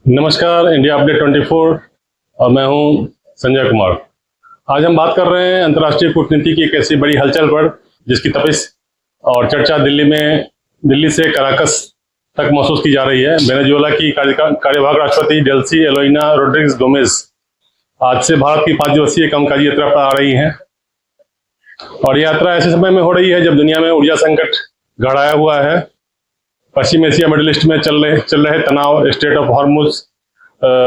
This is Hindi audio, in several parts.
नमस्कार, इंडिया अपडेट 24 और मैं हूं संजय कुमार। आज हम बात कर रहे हैं अंतर्राष्ट्रीय कूटनीति की एक ऐसी बड़ी हलचल पर जिसकी तपिश और चर्चा दिल्ली से कराकस तक महसूस की जा रही है। वेनेजुएला की कार्यवाहक राष्ट्रपति डेल्सी एलोइना रोड्रिग्स गोमेज आज से भारत की 5 दिवसीय कामकाजी यात्रा पर आ रही हैं और यात्रा ऐसे समय में हो रही है जब दुनिया में ऊर्जा संकट गहराया हुआ है। पश्चिम एशिया मिडिल ईस्ट में चल रहे तनाव, स्ट्रेट ऑफ हॉर्मुज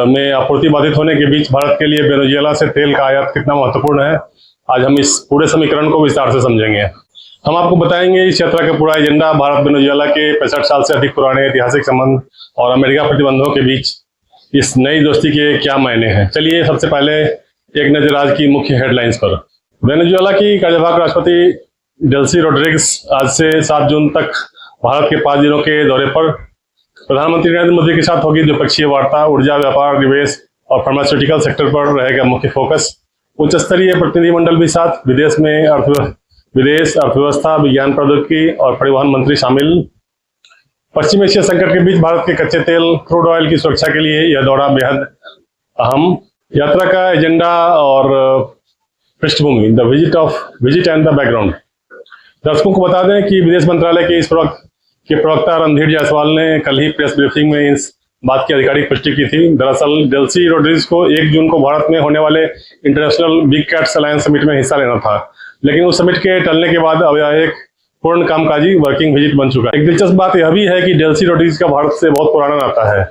में आपूर्ति बाधित होने के बीच भारत के लिए वेनेजुएला से तेल का आयात कितना महत्वपूर्ण है, आज हम इस पूरे समीकरण को विस्तार से समझेंगे। हम आपको बताएंगे इस यात्रा का पूरा एजेंडा, भारत वेनेजुएला के 65 साल से अधिक पुराने ऐतिहासिक संबंध और अमेरिका प्रतिबंधों के बीच इस नई दोस्ती के क्या मायने हैं। चलिए सबसे पहले एक नजर आज की मुख्य हेडलाइंस पर। वेनेजुएला की कार्यवाहक राष्ट्रपति डेल्सी रोड्रिग्स आज से 7 जून तक भारत के 5 दिनों के दौरे पर प्रधानमंत्री नरेंद्र मोदी के साथ होगी द्विपक्षीय वार्ता। ऊर्जा, व्यापार, निवेश और फार्मास्यूटिकल सेक्टर पर रहेगा मुख्य फोकस। उच्च स्तरीय प्रतिनिधिमंडल भी साथ, विदेश, अर्थव्यवस्था, विज्ञान प्रौद्योगिकी और परिवहन मंत्री शामिल। पश्चिम एशिया संकट के बीच भारत के कच्चे तेल, क्रूड ऑयल की सुरक्षा के लिए यह दौरा बेहद अहम। यात्रा का एजेंडा और पृष्ठभूमि, the visit and the background. दर्शकों को बता दें कि विदेश मंत्रालय के प्रवक्ता रणधीर जायसवाल ने कल ही प्रेस ब्रीफिंग में इस बात की आधिकारिक पुष्टि की थी। दरअसल डेल्सी रोड्रिग्स को 1 जून को भारत में होने वाले international big cats alliance summit में हिस्सा लेना था, लेकिन उस समिट के टलने के बाद अब यह एक पूर्ण कामकाजी वर्किंग विजिट बन चुका है। एक दिलचस्प बात यह भी है कि डेल्सी रोड्रिग्स का भारत से बहुत पुराना नाता है।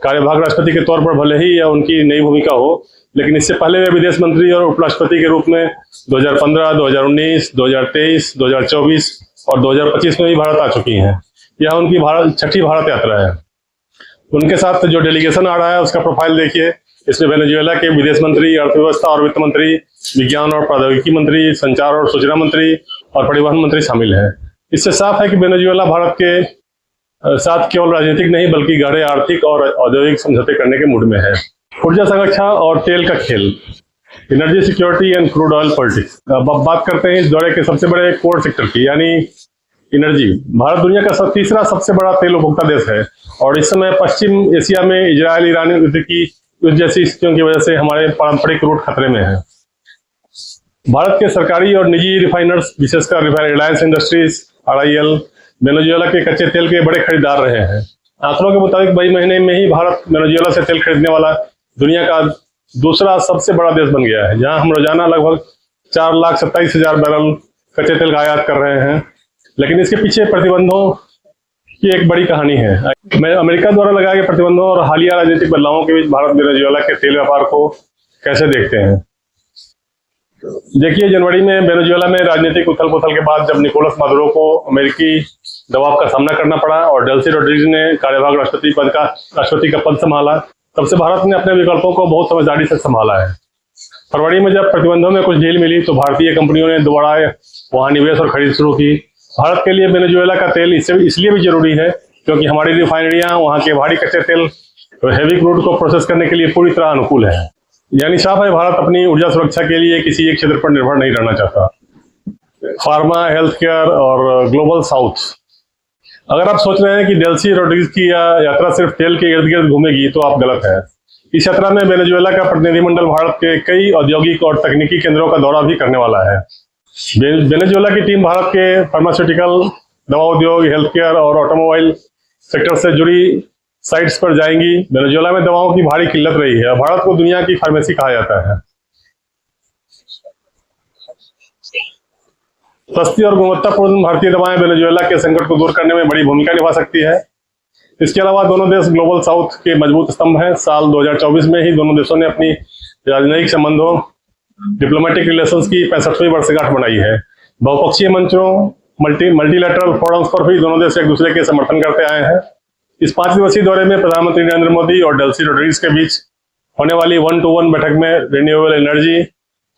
कार्यवाहक राष्ट्रपति के तौर पर भले ही यह उनकी नई भूमिका हो, लेकिन इससे पहले वे विदेश मंत्री और उपराष्ट्रपति के रूप में 2015, 2019, 2023, 2024 और 2025 में भी भारत आ चुकी हैं। यह उनकी छठी भारत यात्रा है। उनके साथ जो डेलीगेशन आ रहा है उसका प्रोफाइल देखिए। इसमें वेनेजुएला के विदेश मंत्री, अर्थव्यवस्था और वित्त मंत्री, विज्ञान और प्रौद्योगिकी मंत्री, संचार और सूचना मंत्री और परिवहन मंत्री शामिल है। इससे साफ है कि वेनेजुएला भारत के साथ केवल राजनीतिक नहीं बल्कि गहरे आर्थिक और औद्योगिक समझौते करने के मूड में है। ऊर्जा संरक्षा और तेल का खेल, energy security and crude oil politics. अब बात करते हैं इस दौरे के सबसे बड़े कोर सेक्टर की, यानी एनर्जी। भारत दुनिया का तीसरा सबसे बड़ा तेल उपभोक्ता देश है और इस समय पश्चिम एशिया में इजरायल ईरान युद्ध जैसी स्थितियों की वजह से हमारे पारंपरिक रूट खतरे में है। भारत के सरकारी और निजी रिफाइनर्स, विशेषकर रिलायंस इंडस्ट्रीज RIL, वेनेजुएला के कच्चे तेल के बड़े खरीदार रहे हैं। आंकड़ों के मुताबिक मई महीने में ही भारत वेनेजुएला से तेल खरीदने वाला दुनिया का दूसरा सबसे बड़ा देश बन गया है, जहां हम रोजाना लगभग 4,27,000 बैरल कच्चे तेल का आयात कर रहे हैं। लेकिन इसके पीछे प्रतिबंधों की एक बड़ी कहानी है। अमेरिका द्वारा लगाए गए प्रतिबंधों और हालिया राजनीतिक बदलावों के बीच भारत वेनेजुएला के तेल व्यापार को कैसे देखते हैं। देखिए, जनवरी में वेनेजुएला में राजनीतिक उथल पुथल के बाद जब निकोलस मादुरो को अमेरिकी दबाव का सामना करना पड़ा और डेल्सी रोड्रिग्स ने कार्यवाहक राष्ट्रपति का पद संभाला, तब से भारत ने अपने विकल्पों को बहुत समझदारी से संभाला है। फरवरी में जब प्रतिबंधों में कुछ ढील मिली तो भारतीय कंपनियों ने दोबारा वहां निवेश और खरीद शुरू की। भारत के लिए वेनेजुएला का तेल इसलिए भी जरूरी है क्योंकि हमारी रिफाइनरियां वहां के भारी कच्चे तेल हेवी क्रूड को प्रोसेस करने के लिए पूरी तरह अनुकूल है। यानी साफ है, भारत अपनी ऊर्जा सुरक्षा के लिए किसी एक क्षेत्र पर निर्भर नहीं रहना चाहता। फार्मा, हेल्थ केयर और ग्लोबल साउथ। अगर आप सोच रहे हैं कि डेल्सी रोड्रिग्स की यात्रा सिर्फ तेल के इर्द गिर्द घूमेगी तो आप गलत है। इस यात्रा में वेनेजुएला का प्रतिनिधिमंडल भारत के कई औद्योगिक और तकनीकी केंद्रों का दौरा भी करने वाला है। वेनेजुएला की टीम भारत के फार्मास्यूटिकल, दवा उद्योग, हेल्थ केयर और ऑटोमोबाइल सेक्टर से जुड़ी साइट्स पर जाएंगी। वेनेजुएला में दवाओं की भारी किल्लत रही है। भारत को दुनिया की फार्मेसी कहा जाता है। सस्ती और गुणवत्तापूर्ण भारतीय दवाएं वेनेजुएला के संकट को दूर करने में बड़ी भूमिका निभा सकती है। इसके अलावा दोनों देश ग्लोबल साउथ के मजबूत स्तंभ हैं। साल 2024 में ही दोनों देशों ने अपनी राजनयिक संबंधों, डिप्लोमेटिक रिलेशंस की 65वीं वर्षगांठ मनाई है। बहुपक्षीय मंचों, मल्टीलैटरल फोरम्स पर भी दोनों देश एक दूसरे के समर्थन करते आए हैं। इस 5 दिवसीय दौरे में प्रधानमंत्री नरेंद्र मोदी और डेल्सी रोड्रिग्स के बीच होने वाली 1-to-1 बैठक में रिन्यूएबल एनर्जी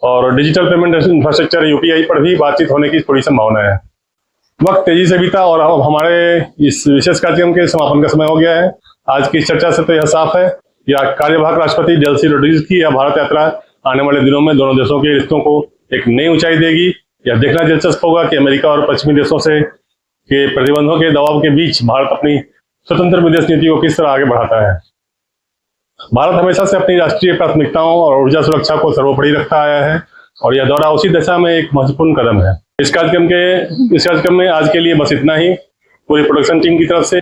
और डिजिटल पेमेंट इंफ्रास्ट्रक्चर UPI पर भी बातचीत होने की थोड़ी संभावना है। वक्त तेजी से बीता और अब हमारे इस विशेष कार्यक्रम के समापन का समय हो गया है। आज की चर्चा से तो यह साफ है कि कार्यवाहक राष्ट्रपति डेल्सी रोड्रिग्स की यह भारत यात्रा आने वाले दिनों में दोनों देशों के रिश्तों को एक नई ऊंचाई देगी। यह देखना दिलचस्प होगा कि अमेरिका और पश्चिमी देशों से के प्रतिबंधों के दबाव के बीच भारत अपनी स्वतंत्र विदेश नीति को किस तरह आगे बढ़ाता है। भारत हमेशा से अपनी राष्ट्रीय प्राथमिकताओं और ऊर्जा सुरक्षा को सर्वोपरि रखता आया है और यह दौरा उसी दिशा में एक महत्वपूर्ण कदम है। इस कार्यक्रम में आज के लिए बस इतना ही। पूरी प्रोडक्शन टीम की तरफ से